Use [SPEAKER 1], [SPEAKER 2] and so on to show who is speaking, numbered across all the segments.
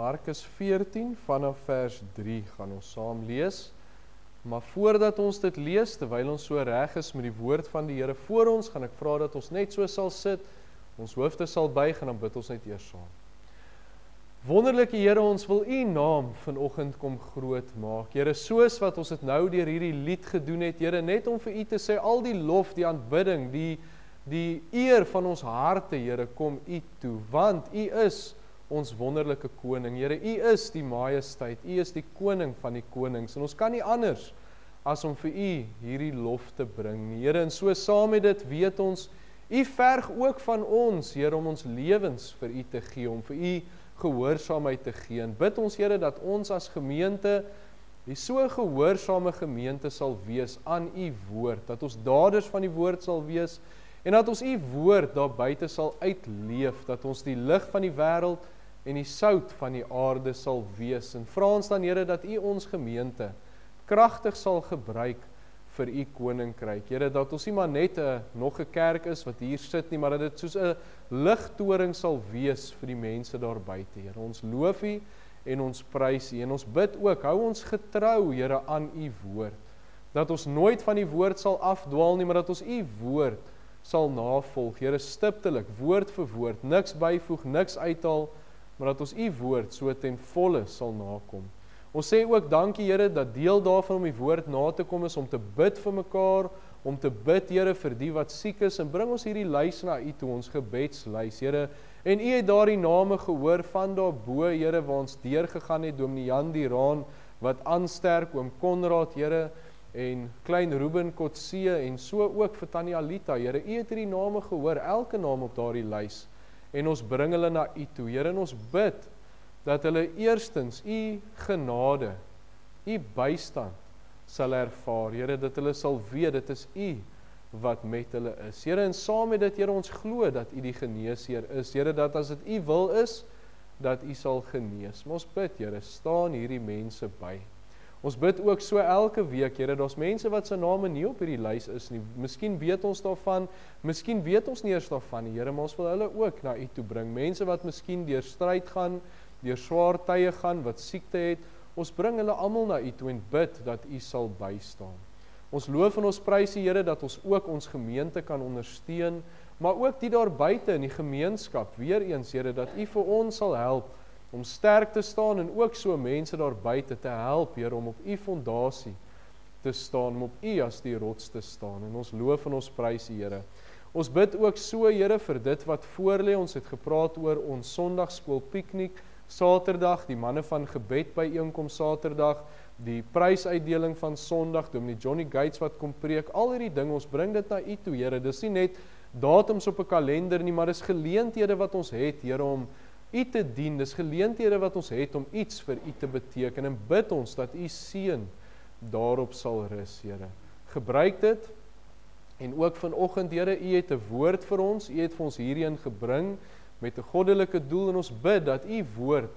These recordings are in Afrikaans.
[SPEAKER 1] Markus 14 vanaf vers 3 gaan ons saam lees. Maar voordat ons dit lees, terwyl ons so reg is met die woord van die Here voor ons, gaan ek vra dat ons net so sal sit, ons hoofde sal buig en dan bid ons net eers saam. Wonderlike Here, ons wil U naam vanoggend kom groot maak. Here, soos wat ons dit nou deur hierdie lied gedoen het, Here, net om vir U te sê, al die lof, die aanbidding, die eer van ons harte, Here, kom U toe, want U is ons wonderlike koning. Here, U is die majesteit, U is die koning van die konings, en ons kan nie anders as om vir U hierdie lof te bring nie. Here, en so saam met dit weet ons, U verg ook van ons, Here, om ons lewens vir U te gee, om vir U gehoorsaamheid te gee. En bid ons, Here, dat ons as gemeente, die so gehoorsame gemeente sal wees aan U woord, dat ons daders van die woord sal wees, en dat ons U woord daar buite sal uitleef, dat ons die lig van die wêreld en die sout van die aarde sal wees. En vra ons dan, Here, dat U ons gemeente kragtig sal gebruik vir U koninkryk. Here, dat ons nie maar net nog 'n kerk is wat hier sit nie, maar dat dit soos 'n ligtoring sal wees vir die mense daar buite. Here, ons loof U en ons prys U, en ons bid ook, hou ons getrou, Here, aan U woord. Dat ons nooit van die woord sal afdwaal nie, maar dat ons U woord sal navolg, Here, stiptelik, woord vir woord, niks byvoeg, niks uithaal, maar dat ons U woord so ten volle sal nakom. Ons sê ook dankie, Here, dat deel daarvan om die woord na te kom is om te bid vir mekaar, om te bid, Here, vir die wat siek is, en bring ons hierdie lys na U toe, ons gebedslys, Here, en U het daardie name gehoor van daarbo, Here, waar ons deurgegaan het, Dominee Jan die Raan, wat aansterk, oom Konrad, Here, en klein Ruben Kotse, en so ook vir Tannie Alita, Here, U het hierdie name gehoor, elke naam op daardie lys, en ons bring hulle na U toe, Here, en ons bid, dat hulle eerstens U genade, U bystand sal ervaar, Here, dat hulle sal weet, dit is U wat met hulle is. Here, en saam met dit, Here, ons glo dat U die geneesheer is, Here, dat as dit U wil is, dat U sal genees. Maar ons bid, Here, staan hierdie mense by. Ons bid ook so elke week, Here, daar's mense wat se name nie op hierdie lys is nie. Miskien weet ons daarvan, miskien weet ons nie eers daarvan nie, Here, maar ons wil hulle ook na U toe bring. Mense wat miskien deur stryd gaan, deur swaar tye gaan, wat siekte het, ons bring hulle almal na U toe en bid dat U sal bystaan. Ons loof en ons prys U, Here, dat ons ook ons gemeente kan ondersteun, maar ook die daar buite in die gemeenskap, weer eens, Here, dat U vir ons sal help om sterk te staan en ook so mense daar buite te help, Here, om op U fondasie te staan, om op U as die rots te staan. En ons loof en ons prys U, Here. Ons bid ook so, Here, vir dit wat voorlê. Ons het gepraat oor ons Sondagskool piknik Saterdag, die manne van gebed by einkoms Saterdag, die prysuitdeling van Sondag, Dominee Johnny Gates wat kom preek, al hierdie dinge, ons bring dit na U toe, Here. Dis nie net datums op 'n kalender nie, maar dis geleenthede wat ons het, Here, om U te dien, dis geleenthede wat ons het om iets vir U te beteken, en bid ons dat U seën daarop sal rus, Here. Gebruik dit, en ook vanoggend, Here, U het 'n woord vir ons, U het vir ons hierheen gebring, met 'n goddelike doel, en ons bid dat U woord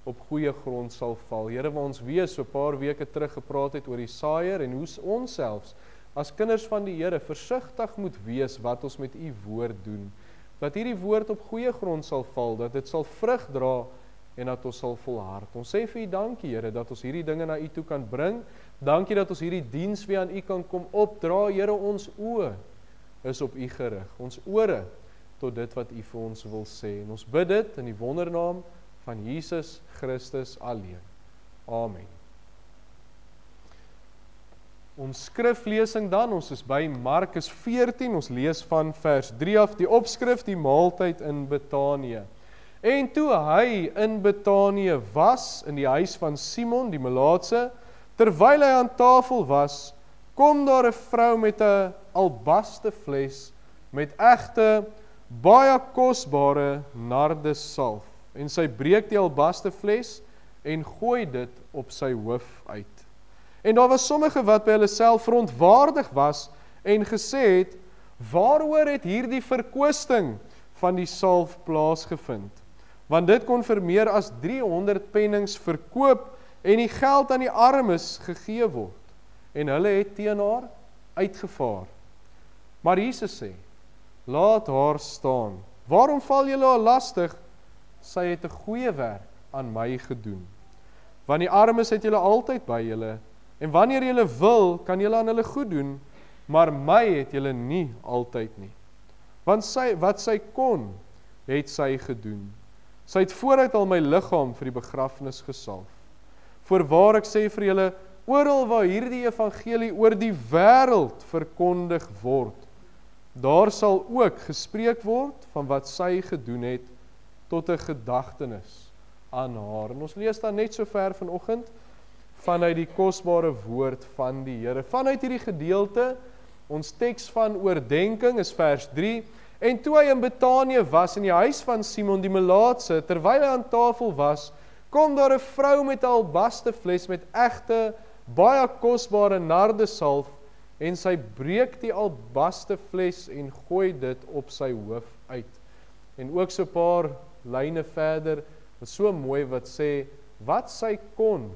[SPEAKER 1] op goeie grond sal val. Here, waar ons weer so 'n paar weke terug gepraat het oor die saaier, en hoe ons selfs, as kinders van die Here, versigtig moet wees wat ons met U woord doen. Dat hierdie woord op goeie grond sal val, dat dit sal vrug dra, en dat ons sal volhard. Ons sê vir U dankie, Here, dat ons hierdie dinge na U toe kan bring. Dankie dat ons hierdie diens weer aan U kan kom opdra. Here, ons oë is op U gerig, ons ore tot dit wat U vir ons wil sê. En ons bid dit in die wondernaam van Jesus Christus alleen. Amen. Ons skriflesing dan, ons is by Markus 14, ons lees van vers 3 af, die opskrif, die maaltyd in Betanië. En toe hy in Betanië was, in die huis van Simon, die melaatse, terwyl hy aan tafel was, kom daar 'n vrou met 'n albaste fles, met egte, baie kosbare nardessalf, en sy breek die albaste fles, en gooi dit op sy hoof uit. En daar was sommige wat by hulle self verontwaardig was, en gesê het, waaroor het hierdie verkwisting van die salf plaasgevind? Want dit kon vir meer as 300 pennings verkoop, en die geld aan die armes gegee word. En hulle het teen haar uitgevaar. Maar Jesus sê, laat haar staan. Waarom val julle haar lastig? Sy het 'n goeie werk aan my gedoen. Want die armes het julle altyd by julle, en wanneer julle wil, kan julle aan hulle goed doen, maar my het julle nie altyd nie. Want wat sy kon, het sy gedoen. Sy het vooruit al my liggaam vir die begrafnis gesalf. Voorwaar ek sê vir julle, oral waar hierdie evangelie oor die wêreld verkondig word, daar sal ook gespreek word van wat sy gedoen het tot 'n gedagtenis aan haar. En ons lees dan net so ver vanoggend vanuit die kosbare woord van die Here. Vanuit hierdie gedeelte, ons teks van oordenking is vers 3. En toe hy in Betanië was in die huis van Simon die Melaatse, terwyl hy aan tafel was, kom daar 'n vrou met 'n albastefles met egte, baie kosbare nardesalf, en sy breek die albastefles en gooi dit op sy hoof uit. En ook so 'n paar lyne verder, wat so mooi wat sê, wat sy kon,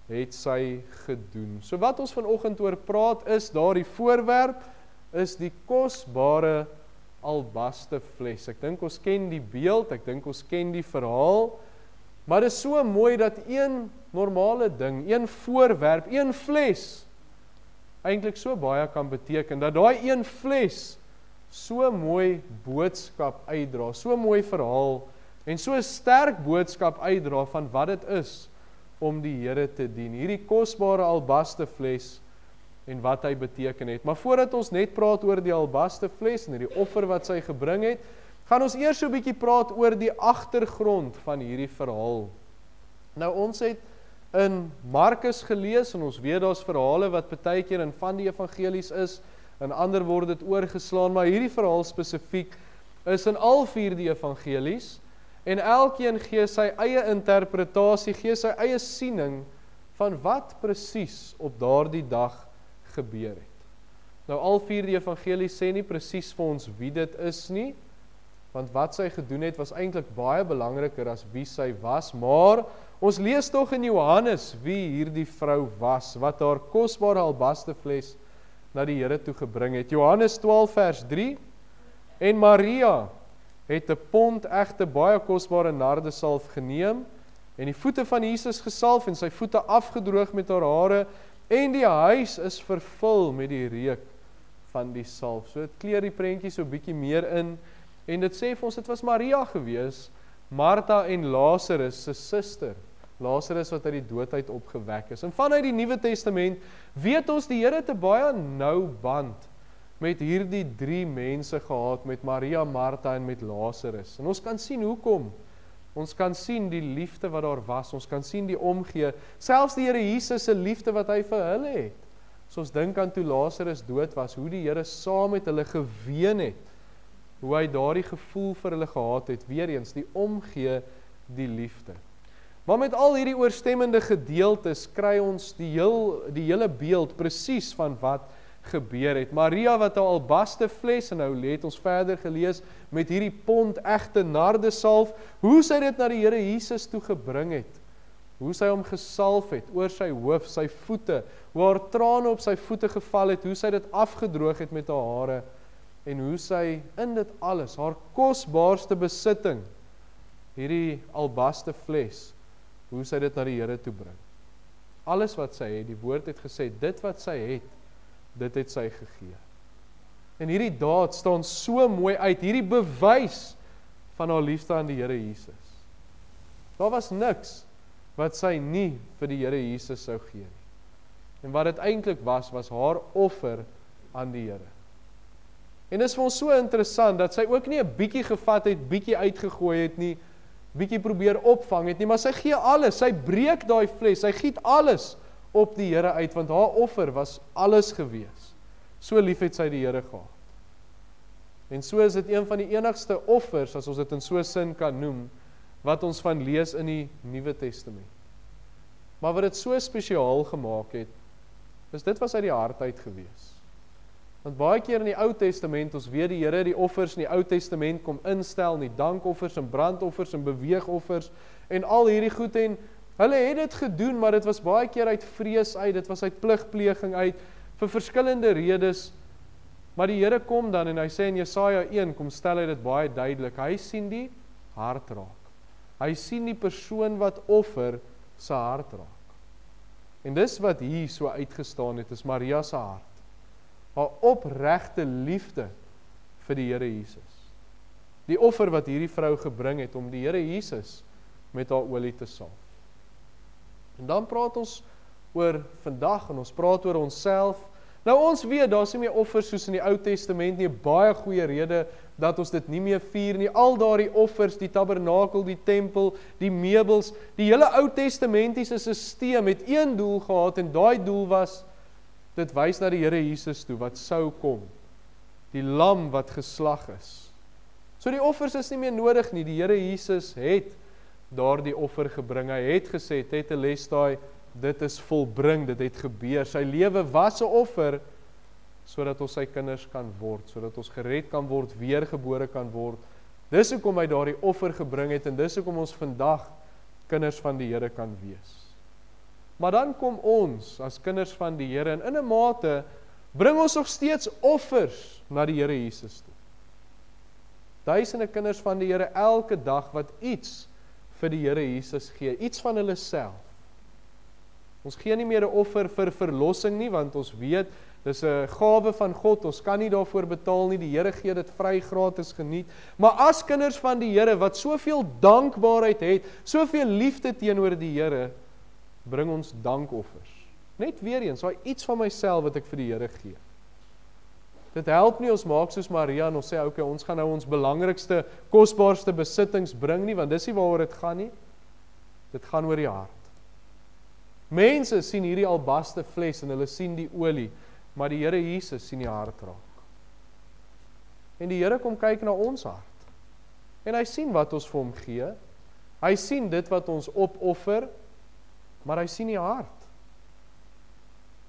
[SPEAKER 1] het sy gedoen. So wat ons vanoggend oor praat is, daardie voorwerp, is die kosbare albastefles. Ek dink ons ken die beeld, ek dink ons ken die verhaal, maar dit is so mooi dat een normale ding, een voorwerp, een fles, eintlik so baie kan beteken, dat daai een fles so mooi boodskap uitdra, so mooi verhaal, en so 'n sterk boodskap uitdra van wat dit is om die Here te dien. Hierdie kosbare albastefles en wat hy beteken het. Maar voordat ons net praat oor die albastefles en die offer wat sy gebring het, gaan ons eers so 'n bietjie praat oor die agtergrond van hierdie verhaal. Nou ons het in Markus gelees en ons weet daar's verhale wat baie keer in van die evangelies is, en ander word dit oorgeslaan, maar hierdie verhaal spesifiek is in al 4 die evangelies, en elkeen gee sy eie interpretasie, gee sy eie siening van wat presies op daardie dag gebeur het. Nou al 4 die evangelies sê nie presies vir ons wie dit is nie, want wat sy gedoen het was eintlik baie belangriker as wie sy was, maar ons lees tog in Johannes wie hierdie vrou was, wat haar kosbare albastefles na die Here toe gebring het. Johannes 12 vers 3, en Maria het 'n pond egte baie kosbare nardesalf geneem, en die voete van Jesus gesalf, en sy voete afgedroog met haar hare, en die huis is vervul met die reuk van die salf. So dit kleur die prentjie so bietjie meer in, en dit sê vir ons, dit was Maria gewees, Martha en Lazarus se suster, Lazarus wat uit die dood uit opgewek is. En vanuit die Nuwe Testament weet ons die Here het 'n baie nou band met hierdie 3 mense gehad, met Maria, Martha en met Lazarus. En ons kan sien hoekom. Ons kan sien die liefde wat daar was, ons kan sien die omgee, selfs die Here Jesus se liefde wat hy vir hulle het. So ons dink aan toe Lazarus dood was, hoe die Here saam met hulle geween het, hoe hy daardie gevoel vir hulle gehad het, weer eens die omgee, die liefde. Maar met al hierdie oorstemmende gedeeltes kry ons die hele beeld presies van wat gebeur het. Maria wat 'n albastefles, en nou het ons verder gelees, met hierdie pond egte nardesalf, hoe sy dit na die Here Jesus toe gebring het, hoe sy hom gesalf het, oor sy hoof, sy voete, hoe haar trane op sy voete geval het, hoe sy dit afgedroog het met haar hare, en hoe sy in dit alles, haar kosbaarste besitting, hierdie albastefles, hoe sy dit na die Here toe bring. Alles wat sy het, die woord het gesê, dit wat sy het, dit het sy gegee. En hierdie daad staan so mooi uit, hierdie bewys van haar liefde aan die Here Jesus. Daar was niks wat sy nie vir die Here Jesus sou gee nie. En wat dit eintlik was haar offer aan die Here. En dit is vir ons so interessant, dat sy ook nie 'n bietjie gevat het, bietjie uitgegooi het nie, bietjie probeer opvang het nie, maar sy gee alles, sy breek daai fles, sy giet alles op die Here uit, want haar offer was alles gewees. So lief het sy die Here gehad. En so is dit een van die enigste offers, as ons dit in so 'n sin kan noem, wat ons van lees in die Nuwe Testament. Maar wat dit so spesiaal gemaak het, is dit was uit die hart uit gewees. Want baie keer in die Ou Testament, ons weet die Here die offers in die Ou Testament kom instel, die dankoffers en brandoffers en beweegoffers, en al hierdie goed, en hulle het dit gedoen, maar dit was baie keer uit vrees uit, dit was uit pligpleging uit, vir verskillende redes, maar die Here kom dan, en hy sê in Jesaja 1, kom stel hy dit baie duidelik, hy sien die hart raak. Hy sien die persoon wat offer sy hart raak. En dis wat hier so uitgestaan het, is Maria se hart. Haar opregte liefde vir die Here Jesus. Die offer wat hierdie vrou gebring het om die Here Jesus met haar olie te salf. En dan praat ons oor vandag en ons praat oor onsself. Nou ons weet, daar is nie meer offers soos in die Ou Testament nie, baie goeie rede dat ons dit nie meer vier nie. Al daardie offers, die tabernakel, die tempel, die meubels, die hele Ou Testamentiese sisteem het een doel gehad en daai doel was, dit wys na die Here Jesus toe wat sou kom. Die lam wat geslag is. So die offers is nie meer nodig nie. Die Here Jesus het daardie offer gebring. Hy het gesê, tetelestai, dit is volbring, dit het gebeur. Sy lewe was 'n offer, sodat ons sy kinders kan word, sodat ons gered kan word, weergebore kan word. Dis hoekom hy daardie offer gebring het, en dis hoekom ons vandag kinders van die Here kan wees. Maar dan kom ons, as kinders van die Here, en in 'n mate, bring ons nog steeds offers na die Here Jesus toe. Duisende kinders van die Here elke dag wat iets vir die Here Jesus gee, iets van hulle self. Ons gee nie meer 'n offer vir verlossing nie, want ons weet, dis 'n gawe van God, ons kan nie daarvoor betaal nie, die Here gee dit vry gratis geniet. Maar as kinders van die Here, wat soveel dankbaarheid het, soveel liefde teenoor die Here, bring ons dankoffers. Net weer eens, daai iets van myself wat ek vir die Here gee. Dit help nie, ons maak soos Maria en ons sê, okay, ons gaan nou ons belangrikste, kosbaarste besittings bring nie, want dis nie waaroor dit gaan nie. Dit gaan oor die hart. Mense sien hierdie albaste fles en hulle sien die olie, maar die Here Jesus sien die hart raak. En die Here kom kyk na ons hart. En hy sien wat ons vir hom gee. Hy sien dit wat ons opoffer, maar hy sien die hart.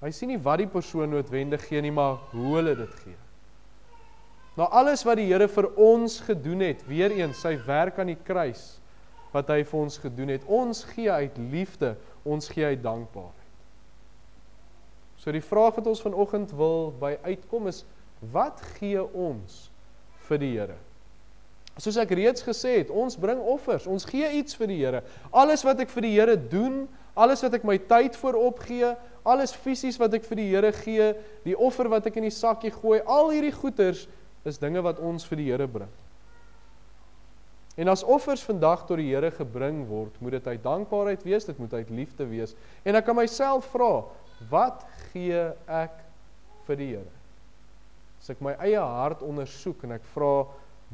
[SPEAKER 1] Hy sien nie wat die persoon noodwendig gee nie, maar hoe hulle dit gee. Nou alles wat die Here vir ons gedoen het, weer eens sy werk aan die kruis, wat hy vir ons gedoen het, ons gee uit liefde, ons gee uit dankbaarheid. So die vraag wat ons vanoggend wil by uitkom is, wat gee ons vir die Here? Soos ek reeds gesê het, ons bring offers, ons gee iets vir die Here. Alles wat ek vir die Here doen, alles wat ek my tyd voor opgee, alles fisies wat ek vir die Here gee, die offer wat ek in die sakkie gooi, al hierdie goeders is dinge wat ons vir die Here bring. En as offers vandag tot die Here gebring word, moet dit uit dankbaarheid wees, dit moet uit liefde wees. En ek kan myself vra, wat gee ek vir die Here? As ek my eie hart ondersoek en ek vra,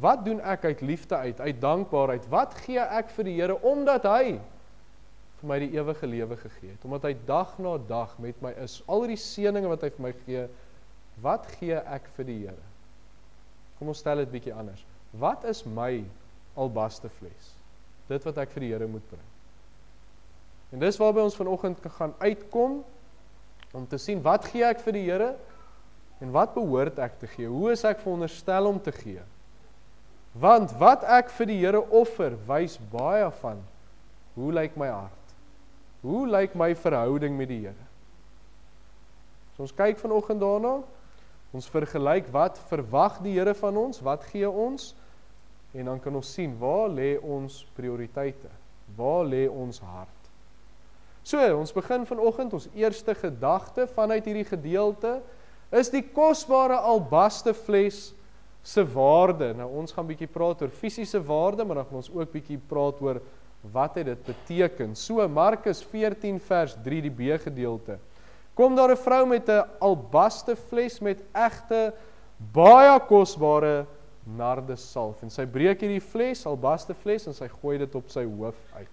[SPEAKER 1] wat doen ek uit liefde uit dankbaarheid? Wat gee ek vir die Here, omdat hy vir my die ewige lewe gegee het, omdat hy dag na dag met my is, al die seëninge wat hy vir my gee, wat gee ek vir die Here? Kom ons stel dit bietjie anders. Wat is my albaste fles? Dit wat ek vir die Here moet bring. En dis waarby ons vanoggend gaan uitkom, om te sien, wat gee ek vir die Here, en wat behoort ek te gee? Hoe is ek veronderstel om te gee? Want wat ek vir die Here offer, wys baie van, hoe lyk my hart? Hoe lyk my verhouding met die Here? So ons kyk vanoggend daarna, ons vergelyk wat verwag die Here van ons, wat gee ons, en dan kan ons sien, waar lê ons prioriteite? Waar lê ons hart? So, ons begin vanoggend, ons eerste gedagte vanuit hierdie gedeelte, is die kosbare albaste fles se waarde. Nou, ons gaan bietjie praat oor fisiese waarde, maar dan gaan ons ook bietjie praat oor wat het dit beteken. So, Markus 14 vers 3, die B-gedeelte. Kom daar 'n vrou met 'n albaste fles met egte, baie kosbare nardesalf. En sy breek hierdie fles, albaste fles, en sy gooi dit op sy hoof uit.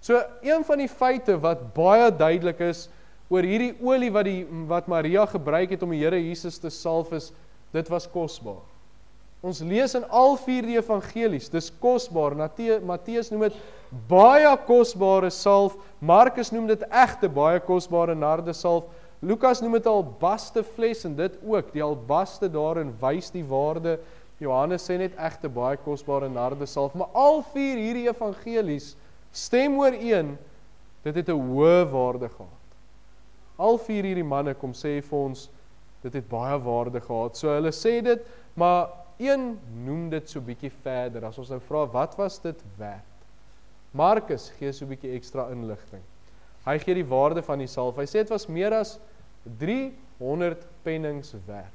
[SPEAKER 1] So, een van die feite wat baie duidelik is, oor hierdie olie wat Maria gebruik het om die Here Jesus te salf is, dit was kosbaar. Ons lees in al 4 die evangelies, dis kosbaar. Matteus noem dit baie kosbare salf, Markus noem dit egte baie kosbare nardesalf, Lukas noem dit albaste fles, en dit ook, die albaste daarin wys die waarde, Johannes sê net egte baie kosbare nardesalf, maar al 4 hierdie evangelies stem ooreen, dit het 'n hoë waarde gehad. Al 4 hierdie manne kom sê vir ons, dit het baie waarde gehad. So hulle sê dit, maar een noem dit so bietjie verder, as ons nou vra, wat was dit werd? Markus gee so 'n bietjie ekstra inligting. Hy gee die waarde van die salf. Hy sê dit was meer as 300 pennings werd.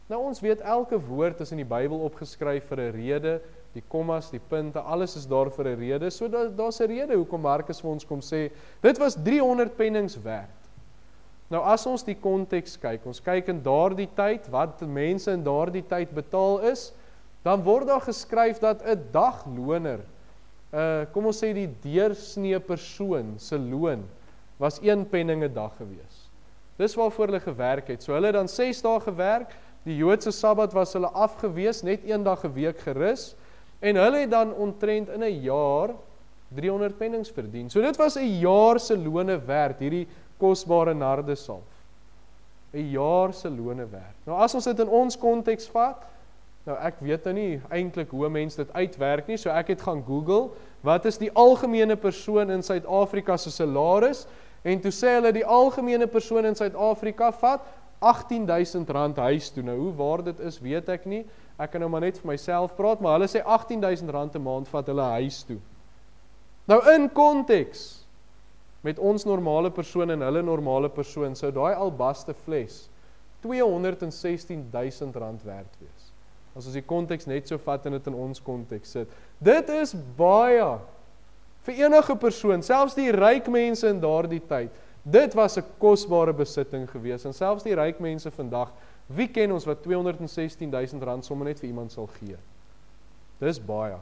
[SPEAKER 1] Nou ons weet elke woord is in die Bybel opgeskryf vir 'n rede, die kommas, die punte, alles is daar vir 'n rede. So daar's 'n rede hoekom Markus vir ons kom sê, dit was 300 pennings werd. Nou as ons die konteks kyk, ons kyk in daardie tyd, wat mense in daardie tyd betaal is, dan word daar geskryf dat 'n dagloner, kom ons sê die deursnee persoon se loon, was 1 penning 'n dag gewees. Dis waarvoor hulle gewerk het. So hulle het dan 6 dae gewerk, die Joodse Sabbat was hulle afgewees, net 1 dag 'n week gerus, en hulle het dan omtrent in 'n jaar 300 pennings verdien. So dit was 'n jaar se lone werd, hierdie kosbare nardesalf. 'n jaar se lone werd. Nou as ons dit in ons konteks vat, nou ek weet nou nie eintlik hoe mense dit uitwerk nie, so ek het gaan Google, wat is die algemene persoon in Suid-Afrika se salaris, en toe sê hulle die algemene persoon in Suid-Afrika vat R18.000 huis toe. Nou hoe waar dit is, weet ek nie. Ek kan nou maar net vir myself praat, maar hulle sê R18.000 'n maand vat hulle huis toe. Nou in konteks met ons normale persoon en hulle normale persoon, sou daai albaste fles R216.000 werd wees. As ons die konteks net so vat en dit in ons konteks sit. Dit is baie vir enige persoon, selfs die ryk mense in daardie tyd. Dit was 'n kosbare besitting gewees, en selfs die ryk mense vandag, wie ken ons wat R216.000 sommer net vir iemand sal gee? Dis baie.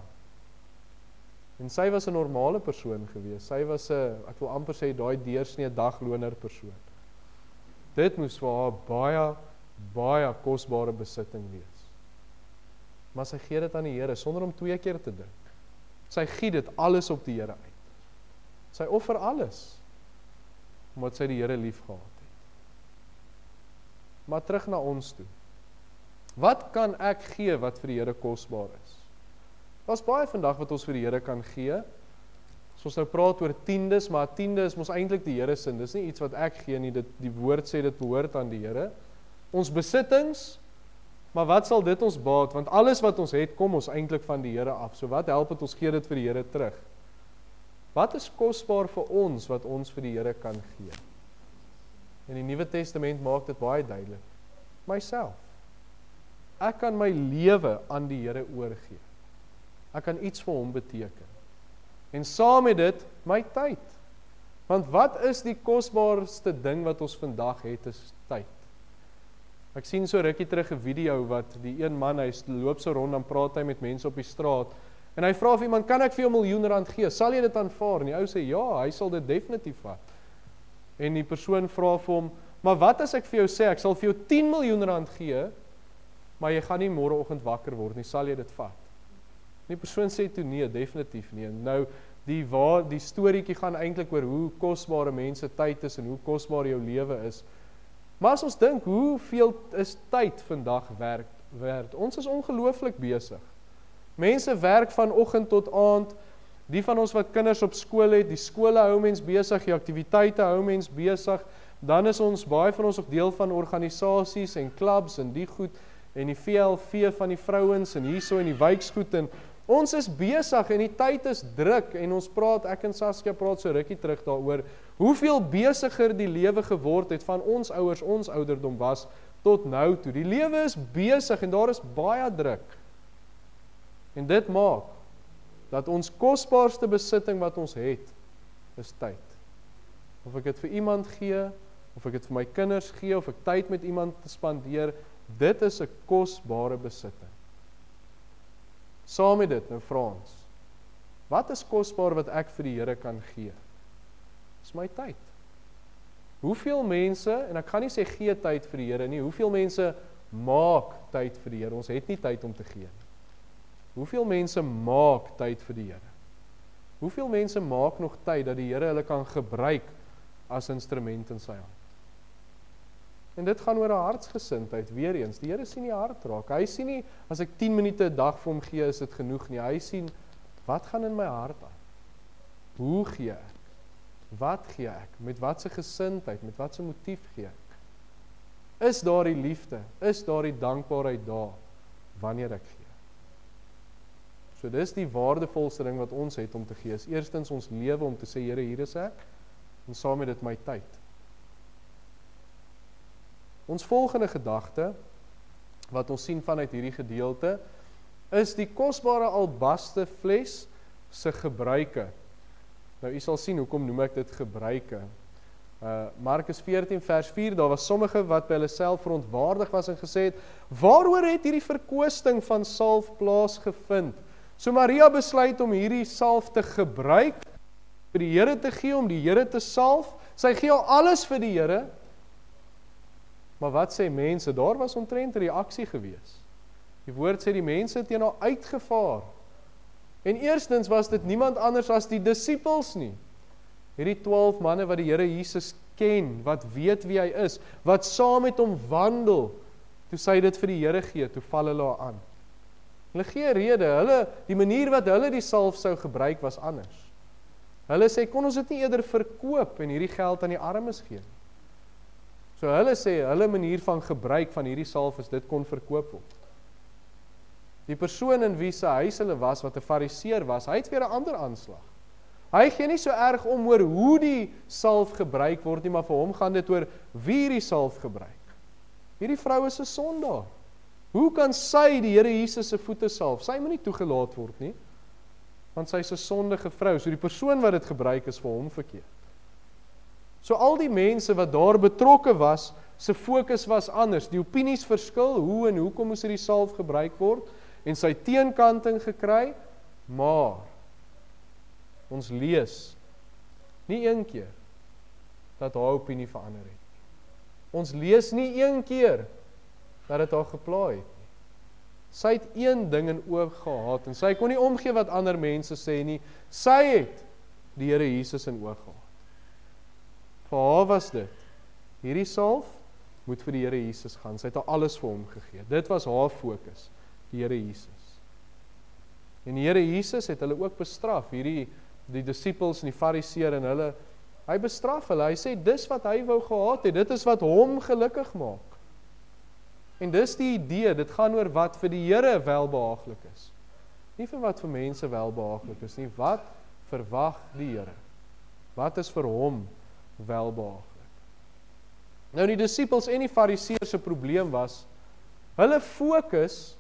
[SPEAKER 1] En sy was 'n normale persoon gewees. Sy was 'n, ek wil amper sê, daai deursnee dagloner persoon. Dit moes vir haar baie kosbare besitting wees. Maar sy gee dit aan die Here sonder om 2 keer te dink. Sy gee dit alles op die Here uit. Sy offer alles omdat sy die Here liefgehad het. Maar terug na ons toe. Wat kan ek gee wat vir die Here kosbaar is? Daar's baie vandag wat ons vir die Here kan gee. As ons nou praat oor tiendes, maar tiende is mos eintlik die Here se. Dis nie iets wat ek gee nie, die woord sê dit behoort aan die Here. Ons besittings, maar wat sal dit ons baat? Want alles wat ons het, kom ons eintlik van die Here af. So wat help dit ons gee dit vir die Here terug? Wat is kosbaar vir ons wat ons vir die Here kan gee? In die Nuwe Testament maak dit baie duidelik. Myself. Ek kan my lewe aan die Here oorgee. Ek kan iets vir hom beteken. En saam met dit, my tyd. Want wat is die kosbaarste ding wat ons vandag het, is tyd. Ek sien so rukkie terug 'n video wat die een man, hy loop so rond, dan praat hy met mense op die straat, en hy vra vir iemand, kan ek vir jou R1 miljoen gee? Sal jy dit aanvaar? En die ou sê, ja, hy sal dit definitief vat. En die persoon vra vir hom, maar wat as ek vir jou sê, ek sal vir jou R10 miljoen gee, maar jy gaan nie môreoggend wakker word nie, sal jy dit vat? Die persoon sê toe, nee, definitief nie. Nou, die storieetjie gaan eintlik oor hoe kosbare mense tyd is, en hoe kosbaar jou lewe is. Maar as ons dink, hoeveel is tyd vandag werd? Ons is ongelooflik besig. Mense werk van oggend tot aand, die van ons wat kinders op skool het, die skole hou mens besig, die aktiwiteite hou mens besig, dan is ons, baie van ons ook deel van organisasies en clubs en die goed, en die VLV van die vrouens, en hierso en die wijksgoed, en ons is besig, en die tyd is druk, en ons praat, ek en Saskia praat so rukkie terug daaroor, hoeveel besiger die lewe geword het van ons ouers, ons ouderdom was, tot nou toe. Die lewe is besig, en daar is baie druk. En dit maak, dat ons kosbaarste besitting wat ons het, is tyd. Of ek dit vir iemand gee, of ek dit vir my kinders gee, of ek tyd met iemand spandeer, dit is 'n kosbare besitting. Saam met dit, nou vra ons, wat is kosbaar wat ek vir die Here kan gee? Dis my tyd. Hoeveel mense, en ek gaan nie sê gee tyd vir die Here nie, hoeveel mense maak tyd vir die Here? Ons het nie tyd om te gee nie. Hoeveel mense maak tyd vir die Here? Hoeveel mense maak nog tyd dat die Here hulle kan gebruik as instrument in sy hand? En dit gaan oor 'n hartsgesindheid, weer eens. Die Here sien die hart raak. Hy sien nie, as ek 10 minute 'n dag vir hom gee, is dit genoeg nie. Hy sien, wat gaan in my hart aan? Hoe gee ek? Wat gee ek? Met watse gesindheid? Met watse motief gee ek? Is daar die liefde? Is daar die dankbaarheid daar, wanneer ek gee? So dis die waardevolste ding wat ons het om te gee. Eerstens ons lewe om te sê, Here, hier is ek, en saam met dit my tyd. Ons volgende gedagte, wat ons sien vanuit hierdie gedeelte, is die kosbare albaste fles se gebruike. Nou, u sal sien, hoekom noem ek dit gebruike. Markus 14 vers 4, daar was sommige wat by hulle self verontwaardig was en gesê het, waaroor het hierdie verkoosting van salf plaasgevind? So Maria besluit om hierdie salf te gebruik, vir die Here te gee, om die Here te salf. Sy gee al alles vir die Here, maar wat sê mense? Daar was omtrent 'n reaksie gewees. Die woord sê die mense het teen haar uitgevaar. En eerstens was dit niemand anders as die disippels nie. Hierdie 12 manne wat die Here Jesus ken, wat weet wie hy is, wat saam met hom wandel, toe sy dit vir die Here gee, toe val hulle haar aan. Hulle gee rede, die manier wat hulle die salf sou gebruik was anders. Hulle sê, kon ons dit nie eerder verkoop en hierdie geld aan die armes gee? So hulle sê, hulle manier van gebruik van hierdie salf is dit kon verkoop word. Die persoon in wie se huis hulle was, wat 'n fariseer was, hy het weer 'n ander aanslag. Hy gee nie so erg om oor hoe die salf gebruik word nie, maar vir hom gaan dit oor wie hierdie salf gebruik. Hierdie vrou is 'n sondaar. Hoe kan sy die Here Jesus se voete salf? Sy moet nie toegelaat word nie, want sy is 'n sondige vrou. So die persoon wat dit gebruik is vir hom verkeerd. So al die mense wat daar betrokke was, se fokus was anders. Die opinies verskil, hoe en hoekom moes hierdie salf gebruik word, en sy teenkanting gekry, maar ons lees nie een keer dat haar opinie verander het. Ons lees nie een keer dat dit haar gepla het nie. Sy het een ding in oog gehad, en sy kon nie omgee wat ander mense sê nie. Sy het die Here Jesus in oog gehad. Vir haar was dit, hierdie salf moet vir die Here Jesus gaan. Sy het al alles vir hom gegee. Dit was haar fokus, die Here Jesus. En die Here Jesus het hulle ook bestraf, die disippels en die fariseer en hulle, hy bestraf hulle, hy sê, dis wat hy wou gehad het, dit is wat hom gelukkig maak. En dis die idee, dit gaan oor wat vir die Here welbehaaglik is. Nie vir wat vir mense welbehaaglik is nie, wat verwag die Here? Wat is vir hom welbehaaglik? Nou die disippels en die fariseërs se probleem was, hulle fokus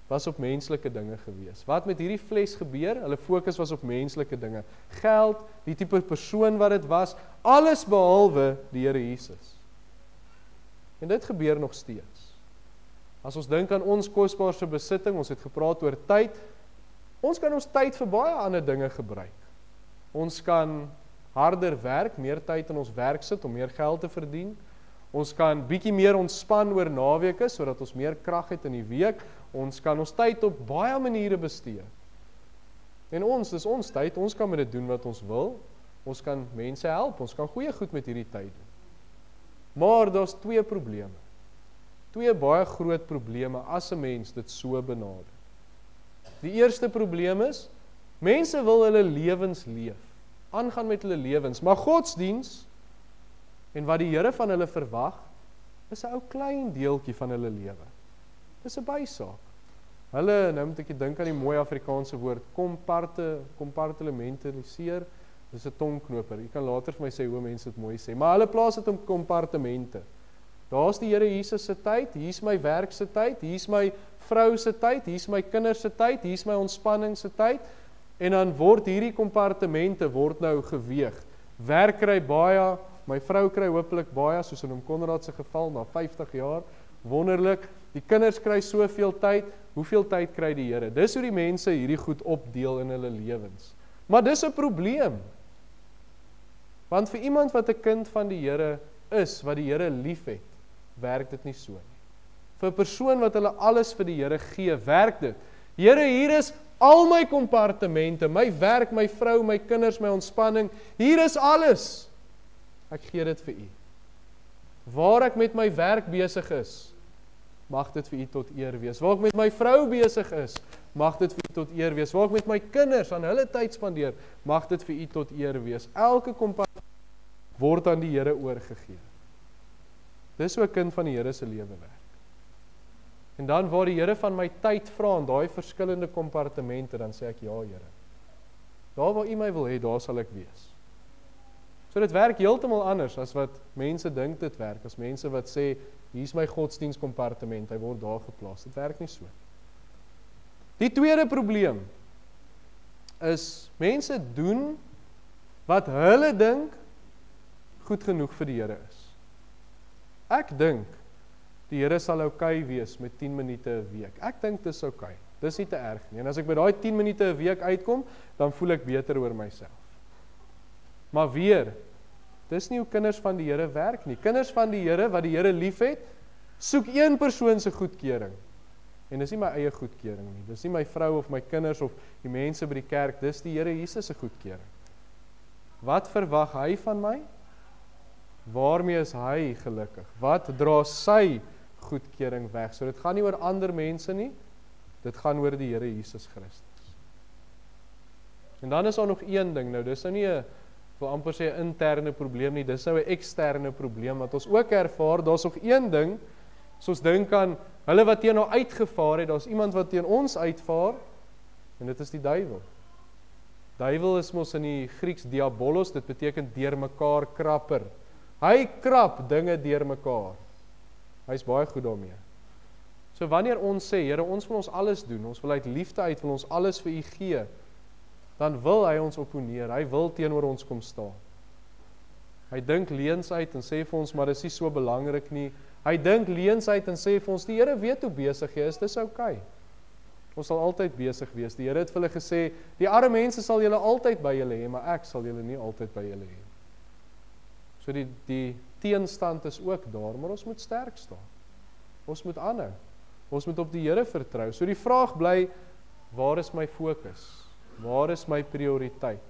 [SPEAKER 1] was op menslike dinge gewees. Wat met hierdie fles gebeur? Hulle fokus was op menslike dinge. Geld, die tipe persoon wat dit was, alles behalwe die Here Jesus. En dit gebeur nog steeds. As ons dink aan ons kosbaarste besitting, ons het gepraat oor tyd, ons kan ons tyd vir baie ander dinge gebruik. Ons kan harder werk, meer tyd in ons werk sit om meer geld te verdien. Ons kan bietjie meer ontspan oor naweke, sodat ons meer krag het in die week. Ons kan ons tyd op baie maniere bestee. En dis ons tyd, ons kan met dit doen wat ons wil. Ons kan mense help, ons kan goeie goed met hierdie tyd doen. Maar daar's twee probleme. Twee baie groot probleme as 'n mens dit so benader. Die eerste probleem is, mense wil hulle lewens leef, aangaan met hulle lewens, maar godsdiens en wat die Here van hulle verwag, is 'n ou klein deeltjie van hulle lewe. Dis 'n bysaak. Hulle, nou moet ek dink aan die mooi Afrikaanse woord, kompartementaliseer, dis 'n tongknoper. Jy kan later vir my sê hoe mense dit mooi sê, maar hulle plaas dit om kompartemente. Daar's die Here Jesus se tyd, hier's my werk se tyd, hier's my vrou se tyd, hier's my kinders se tyd, hier's my ontspanning se tyd, en dan word hierdie kompartemente word nou geweeg. Werk kry baie, my vrou kry hopelik baie, soos in Konrad se geval, na 50 jaar, wonderlik, die kinders kry soveel tyd, hoeveel tyd kry die Here? Dis hoe die mense hierdie goed opdeel in hulle lewens. Maar dis 'n probleem, want vir iemand wat 'n kind van die Here is, wat die Here lief het, werk dit nie so nie. Vir 'n persoon wat hulle alles vir die Here gee, werk dit. Here, hier is al my kompartemente, my werk, my vrou, my kinders, my ontspanning, hier is alles. Ek gee dit vir U. Waar ek met my werk besig is, mag dit vir U tot eer wees. Waar ek met my vrou besig is, mag dit vir U tot eer wees. Waar ek met my kinders aan hulle tyd spandeer, mag dit vir U tot eer wees. Elke kompartement word aan die Here oorgegee. Dis hoe 'n kind van die Here se lewe werk. En dan waar die Here van my tyd vra in daai verskillende kompartemente, dan sê ek ja, Here. Daar waar U my wil hê, daar sal ek wees. So dit werk heeltemal anders as wat mense dink dit werk, as mense wat sê, hier is my godsdienstkompartement, hy word daar geplaas. Dit werk nie so. Die tweede probleem is, mense doen wat hulle dink goed genoeg vir die Here is. Ek dink, die Here sal oukei wees met 10 minute 'n week. Ek dink dis oukei. Dis nie te erg nie. En as ek by daai 10 minute 'n week uitkom, dan voel ek beter oor myself. Maar weer, dis nie hoe kinders van die Here werk nie. Kinders van die Here, wat die Here liefhet, soek een persoon se goedkeuring. En dis nie my eie goedkeuring nie. Dis nie my vrou of my kinders of die mense by die kerk, dis die Here Jesus se goedkeuring. Wat verwag hy van my? Waarmee is hy gelukkig? Wat dra sy goedkeuring weg? So dit gaan nie oor ander mense nie, dit gaan oor die Here Jesus Christus. En dan is daar nog een ding, nou dis nou nie 'n, ek wil amper sê 'n interne probleem nie, dis nou 'n eksterne probleem, wat ons ook ervaar, daar's nog een ding, as ons dink aan hulle wat teen nou uitgevaar het, daar's iemand wat teen ons uitvaar, en dit is die duiwel. Duiwel is mos in die Grieks diabolos, dit beteken deurmekaar krapper. Hy krap dinge deurmekaar. Hy's baie goed daarmee. So wanneer ons sê, Here, ons wil ons alles doen, ons wil uit liefde uit, wil ons alles vir U gee, dan wil hy ons opponeer, hy wil teenoor ons kom staan. Hy dink leuns uit en sê vir ons, maar dis nie so belangrik nie. Hy dink leuns uit en sê vir ons, die Here weet hoe besig jy is, dis oukei. Ons sal altyd besig wees. Die Here het vir hulle gesê, die arme mense sal julle altyd by julle hê, maar ek sal julle nie altyd by julle hê. So die teenstand is ook daar, maar ons moet sterk staan. Ons moet aanhou. Ons moet op die Here vertrou. So die vraag bly, waar is my fokus? Waar is my prioriteit?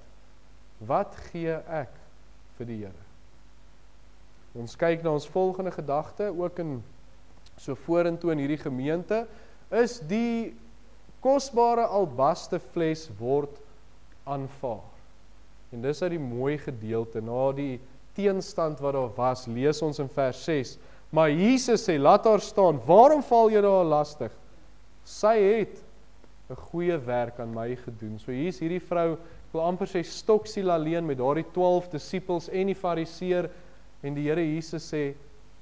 [SPEAKER 1] Wat gee ek vir die Here? Ons kyk na ons volgende gedagte, ook in so vorentoe in hierdie gemeente, is die kosbare albaste fles word aanvaar. En dis uit die mooi gedeelte, na die teenstand wat daar was, lees ons in vers 6, maar Jesus sê, laat haar staan, waarom val jy daar lastig? Sy het 'n goeie werk aan my gedoen. So hier is hierdie vrou, ek wil amper sê stoksiel alleen met daardie 12 disippels en die fariseer, en die Here Jesus sê,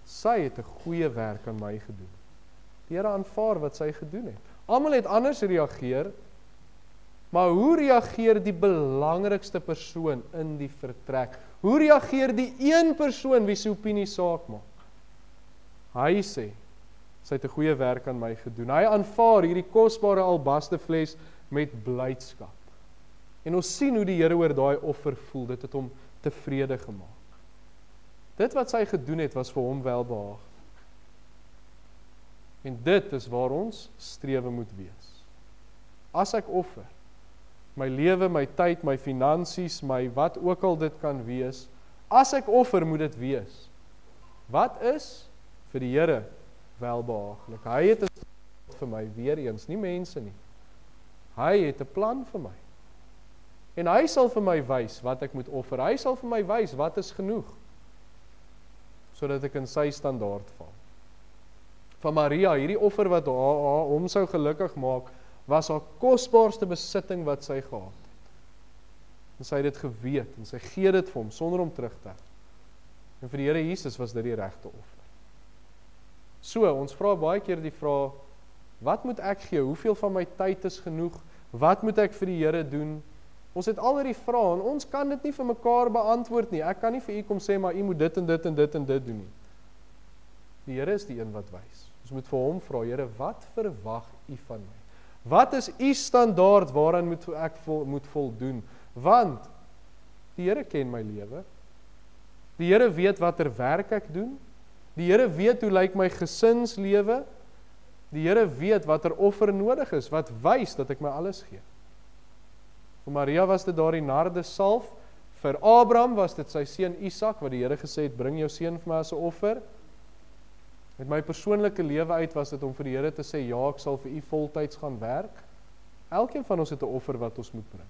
[SPEAKER 1] sy het 'n goeie werk aan my gedoen. Die Here aanvaar wat sy gedoen het. Almal het anders reageer, maar hoe reageer die belangrikste persoon in die vertrek? Hoe reageer die een persoon wie se opinie saak maak? Hy sê, sy het 'n goeie werk aan my gedoen. Hy aanvaar hierdie kosbare albaste fles met blydskap. En ons sien hoe die Here oor daai offer voel, dit het hom tevrede gemaak. Dit wat sy gedoen het, was vir hom welbehaag. En dit is waar ons strewe moet wees. As ek offer, my lewe, my tyd, my finansies, my wat ook al dit kan wees, as ek offer, moet dit wees. Wat is vir die Here welbehaaglik? Hy het 'n plan vir my, weer eens, nie mense nie. Hy het 'n plan vir my. En hy sal vir my wys wat ek moet offer. Hy sal vir my wys wat is genoeg, sodat ek in sy standaard val. Van Maria, hierdie offer wat hom sou gelukkig maak, was haar kosbaarste besitting wat sy gehad het. En sy het dit geweet, en sy gee dit vir hom, sonder om terug te hou. En vir die Here Jesus was dit die regte offer. So, ons vra baie keer die vraag, wat moet ek gee? Hoeveel van my tyd is genoeg? Wat moet ek vir die Here doen? Ons het al hierdie vrae, en ons kan dit nie vir mekaar beantwoord nie. Ek kan nie vir u kom sê, maar u moet dit en dit en dit en dit doen nie. Die Here is die een wat wys. Ons moet vir hom vra, Here, wat verwag u van my? Wat is u standaard waaraan moet ek moet voldoen? Want die Here ken my lewe. Die Here weet watter werk ek doen. Die Here weet hoe lyk my gesinslewe. Die Here weet watter offer nodig is, wat wys dat ek my alles gee. Vir Maria was dit daardie nardesalf, vir Abraham was dit sy seun Isak, wat die Here gesê het, bring jou seun vir my as 'n offer. Met my persoonlike lewe uit was dit om vir die Here te sê, ja, ek sal vir u voltyds gaan werk. Elkeen van ons het 'n offer wat ons moet bring.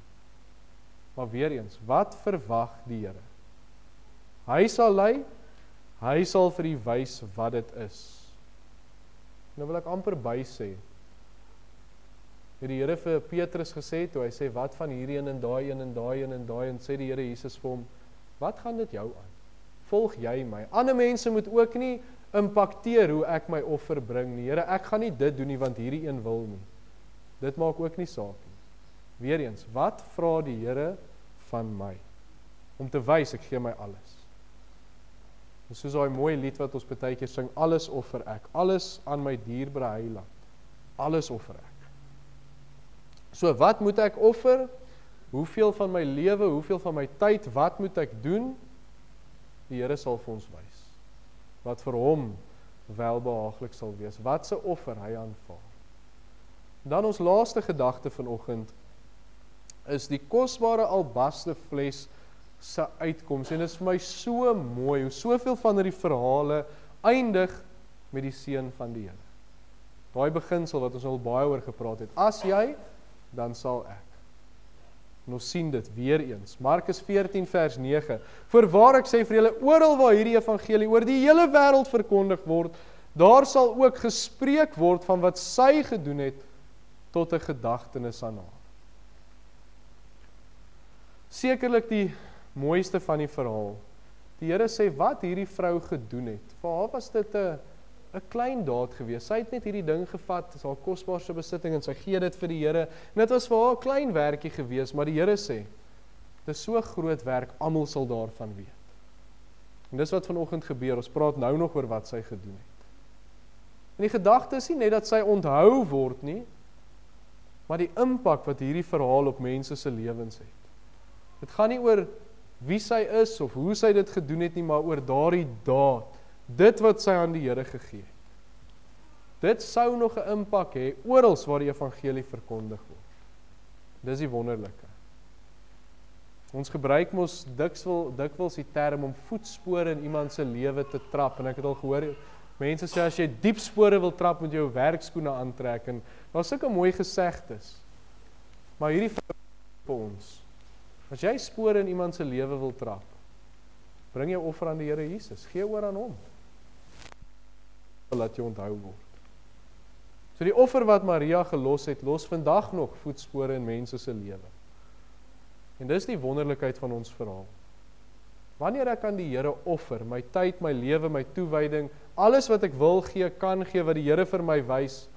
[SPEAKER 1] Maar weer eens, wat verwag die Here? Hy sal lei, hy sal vir u wys wat dit is. Nou wil ek amper by sê, het die Here vir Petrus gesê, toe hy sê, wat van hierdie een en daai een en daai een en daai, en sê die Here Jesus vir hom, wat gaan dit jou aan? Volg jy my? Ander mense moet ook nie impakteer hoe ek my offer bring nie. Here, ek gaan nie dit doen nie, want hierdie een wil nie. Dit maak ook nie saak nie. Weereens, wat vra die Here van my? Om te wys, ek gee my alles. En soos daai mooi lied wat ons baie keer sing, alles offer ek, alles aan my dierbare heiland, alles offer ek. So, wat moet ek offer? Hoeveel van my lewe, hoeveel van my tyd, wat moet ek doen? Die Here sal vir ons wys. Wat vir hom welbehaaglik sal wees. Wat se offer hy aanvaar. Dan ons laaste gedagte vanoggend is die kosbare albaste fles se uitkoms. En dit is vir my so mooi, hoe soveel van die verhale eindig met die seën van die Here. Daai beginsel wat ons al baie oor gepraat het. As jy, dan sal ek. En ons sien dit weer eens. Markus 14 vers 9. Voorwaar ek sê vir julle, oral waar hierdie evangelie oor die hele wêreld verkondig word, daar sal ook gespreek word van wat sy gedoen het tot 'n gedagtenis aan haar. Sekerlik die mooiste van die verhaal. Die Here sê wat hierdie vrou gedoen het. Vir haar was dit 'n klein daad gewees. Sy het net hierdie ding gevat, haar kosbaarste besitting, en sy gee dit vir die Here. En dit was vir haar 'n klein werkie gewees, maar die Here sê, dit is so groot werk, almal sal daarvan weet. En dis wat vanoggend gebeur, ons praat nou nog oor wat sy gedoen het. En die gedagte is nie net dat sy onthou word nie, maar die impak wat hierdie verhaal op mense se lewens het. Dit gaan nie oor wie sy is, of hoe sy dit gedoen het nie, maar oor daardie daad, dit wat sy aan die Here gegee het. Dit sou nog 'n impak hê oral waar die evangelie verkondig word. Dis die wonderlike. Ons gebruik mos dikwels die term om voetspore in iemand se lewe te trap, en ek het al gehoor, mense sê as jy diep spore wil trap, moet jy jou werkskoene aantrek, en daar's sulke mooi gesegdes. Maar hierdie vir ons, as jy spore in iemand se lewe wil trap, bring jou offer aan die Here Jesus, gee oor aan hom. Laat jy onthou word. So die offer wat Maria gelos het, los vandag nog voetspore in mense se lewe. En dis die wonderlikheid van ons verhaal. Wanneer ek aan die Here offer, my tyd, my lewe, my toewyding, alles wat ek wil gee, kan gee, wat die Here vir my wys,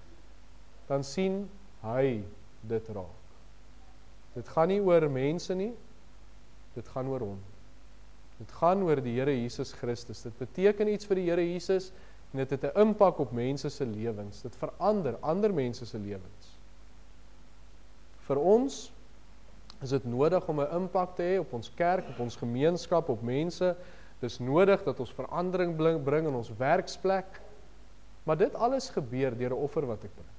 [SPEAKER 1] dan sien hy dit raak. Dit gaan nie oor mense nie, dit gaan oor hom. Dit gaan oor die Here Jesus Christus. Dit beteken iets vir die Here Jesus, en dit het 'n impak op mense se lewens. Dit verander ander mense se lewens. Vir ons is dit nodig om 'n impak te hê op ons kerk, op ons gemeenskap, op mense. Dis nodig dat ons verandering bring in ons werksplek. Maar dit alles gebeur deur 'n offer wat ek bring.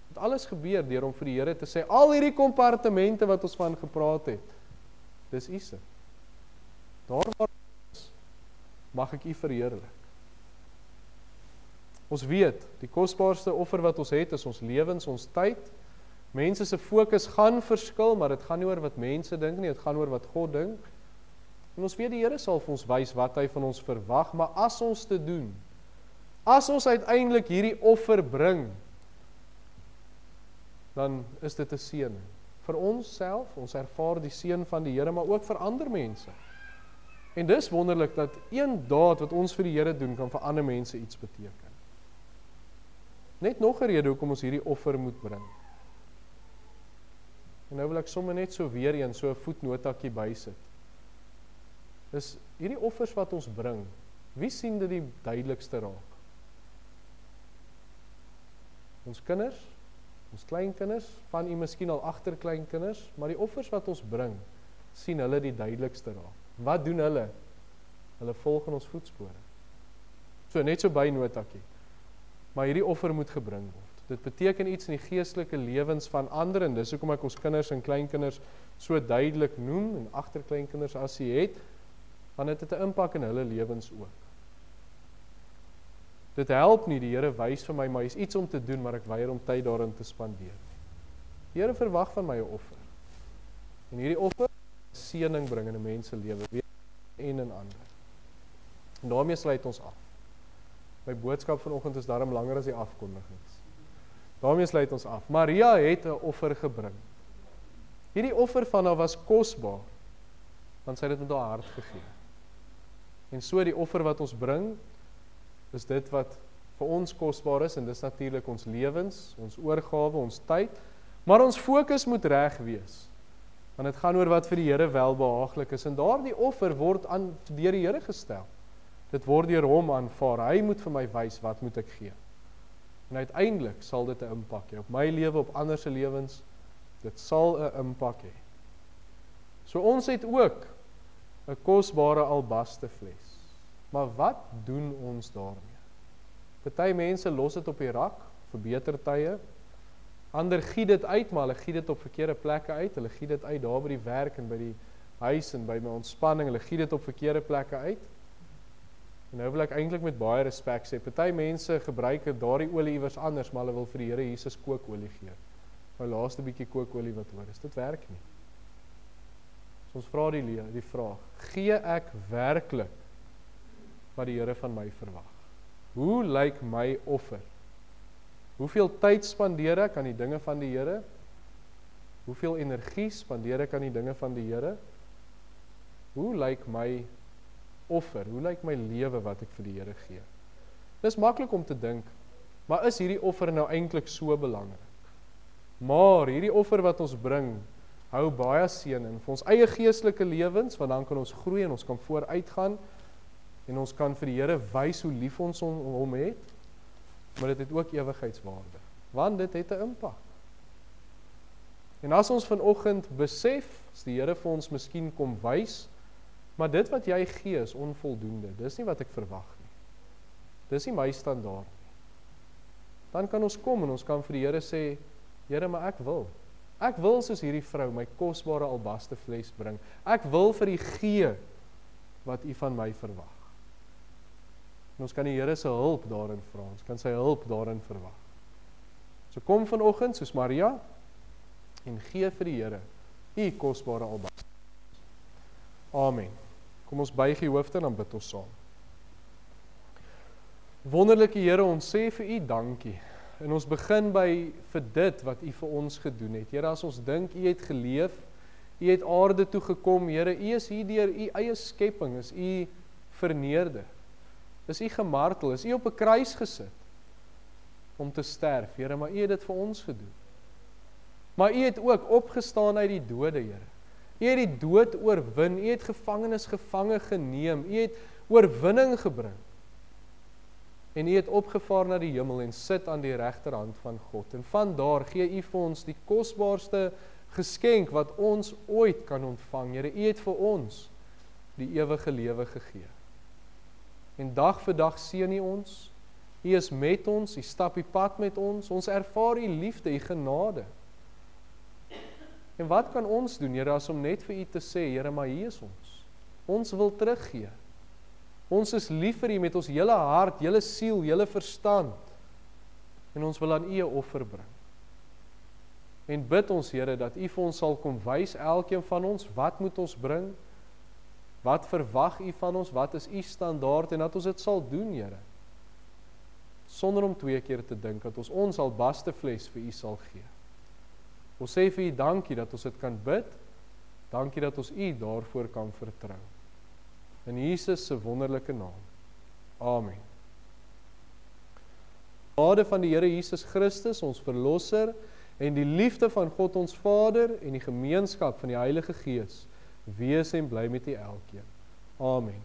[SPEAKER 1] Dit alles gebeur deur om vir die Here te sê, al hierdie kompartemente wat ons van gepraat het, dis U se. Daar waar is, mag ek U verheerlik. Ons weet, die kosbaarste offer wat ons het, is ons lewens, ons tyd. Mense se fokus gaan verskil, maar dit gaan nie oor wat mense dink nie, dit gaan oor wat God dink. En ons weet die Here sal vir ons wys wat hy van ons verwag, maar as ons te doen, as ons uiteindelik hierdie offer bring, dan is dit 'n seëning. Vir ons self, ons ervaar die seën van die Here, maar ook vir ander mense. En dis wonderlik dat een daad wat ons vir die Here doen, kan vir ander mense iets beteken. Net nog 'n rede hoekom ons hierdie offer moet bring. En nou wil ek sommer net so weer een, so 'n voetnotakie bysit. Dis hierdie offers wat ons bring, wie sien dit die duidelikste raak? Ons kinders, ons kleinkinders, van u miskien al agterkleinkinders, maar die offers wat ons bring, sien hulle die duidelikste raak. Wat doen hulle? Hulle volg in ons voetspore. So net so by notakie. Maar hierdie offer moet gebring word. Dit beteken iets in die geestelike lewens van ander, en dis hoekom ek ons kinders en kleinkinders so duidelik noem, en agterkleinkinders as jy het, want dit het 'n impak in hulle lewens ook. Dit help nie, die Here wys vir my, maar is iets om te doen, maar ek weier om tyd daarin te spandeer. Die Here verwag van my 'n offer. En hierdie offer seëning bring in 'n mens se lewe, weer en in ander. En daarmee sluit ons af. My boodskap vanoggend is daarom langer as die afkondigings. Daarmee sluit ons af. Maria het 'n offer gebring. Hierdie offer van haar was kosbaar, want sy het dit met haar hart gegee. En so die offer wat ons bring, is dit wat vir ons kosbaar is, en dis natuurlik ons lewens, ons oorgawe, ons tyd, maar ons fokus moet reg wees. Want dit gaan oor wat vir die Here welbehaaglik is, en daardie offer word deur die Here gestel. Dit word deur hom aanvaar. Hy moet vir my wys wat moet ek gee. En uiteindelik sal dit 'n impak hê op my lewe, op ander se lewens. Dit sal 'n impak hê. So ons het ook 'n kosbare albaste fles. Maar wat doen ons daarmee? Party mense los dit op die rak vir beter tye. Ander giet dit uit, maar hulle giet dit op verkeerde plekke uit. Hulle giet dit uit daar by die werk en by die huis en by my ontspanning. Hulle giet dit op verkeerde plekke uit. En nou wil ek eintlik met baie respek sê, party mense gebruik daardie olie iewers anders, maar hulle wil vir die Here Jesus kookolie gee. My laaste bietjie kookolie wat oor is, dit werk nie. So ons vra die vraag, gee ek werklik wat die Here van my verwag? Hoe lyk my offer? Hoeveel tyd spandeer ek aan die dinge van die Here? Hoeveel energie spandeer ek aan die dinge van die Here? Hoe lyk my offer? Hoe lyk my lewe wat ek vir die Here gee? Dis maklik om te dink, maar is hierdie offer nou eintlik so belangrik? Maar hierdie offer wat ons bring, hou baie seën in vir ons eie geestelike lewens, want dan kan ons groei en ons kan vooruitgaan en ons kan vir die Here wys hoe lief ons hom het, maar dit het ook ewigheidswaarde, want dit het 'n impak. En as ons vanoggend besef, as die Here vir ons miskien kom wys, maar dit wat jy gee is onvoldoende, dis nie wat ek verwag nie. Dis nie my standaard nie. Dan kan ons kom en ons kan vir die Here sê, Here, maar ek wil. Ek wil soos hierdie vrou my kosbare albaste fles bring. Ek wil vir U gee wat U van my verwag. En ons kan die Here se hulp daarin vra. Ons kan sy hulp daarin verwag. So kom vanoggend soos Maria en gee vir die Here U kosbare albaste. Amen. Kom ons buig die hoofde en dan bid ons saam. Wonderlike Here, ons sê vir U dankie. En ons begin by vir dit wat U vir ons gedoen het. Here, as ons dink U het geleef, U het aarde toe gekom, Here, U is hier deur U eie skepping, is U verneerder. Is U gemartel, is U op 'n kruis gesit om te sterf, Here, maar U het dit vir ons gedoen. Maar U het ook opgestaan uit die dode, Here. U het die dood oorwin, U het gevangenes gevange geneem, U het oorwinning gebring. En U het opgevaar na die hemel en sit aan die regterhand van God. En van daar gee U vir ons die kosbaarste geskenk wat ons ooit kan ontvang. Here, U het vir ons die ewige lewe gegee. En dag vir dag seën U ons. U is met ons, U stap die pad met ons. Ons ervaar U liefde, U genade. En wat kan ons doen, Here, as om net vir U te sê, Here, maar hier is ons. Ons wil teruggee. Ons is lief vir U met ons hele hart, hele siel, hele verstand. En ons wil aan U 'n offer bring. En bid ons, Here, dat U vir ons sal kom wys, elkeen van ons, wat moet ons bring? Wat verwag U van ons? Wat is U standaard? En dat ons dit sal doen, Here. Sonder om 2 keer te dink, dat ons albaste fles vir U sal gee. Ons sê vir U dankie dat ons dit kan bid. Dankie dat ons U daarvoor kan vertrou. In Jesus se wonderlike naam. Amen. Genade van die Here Jesus Christus, ons verlosser, en die liefde van God ons Vader en die gemeenskap van die Heilige Gees wees en bly met U elkeen. Amen.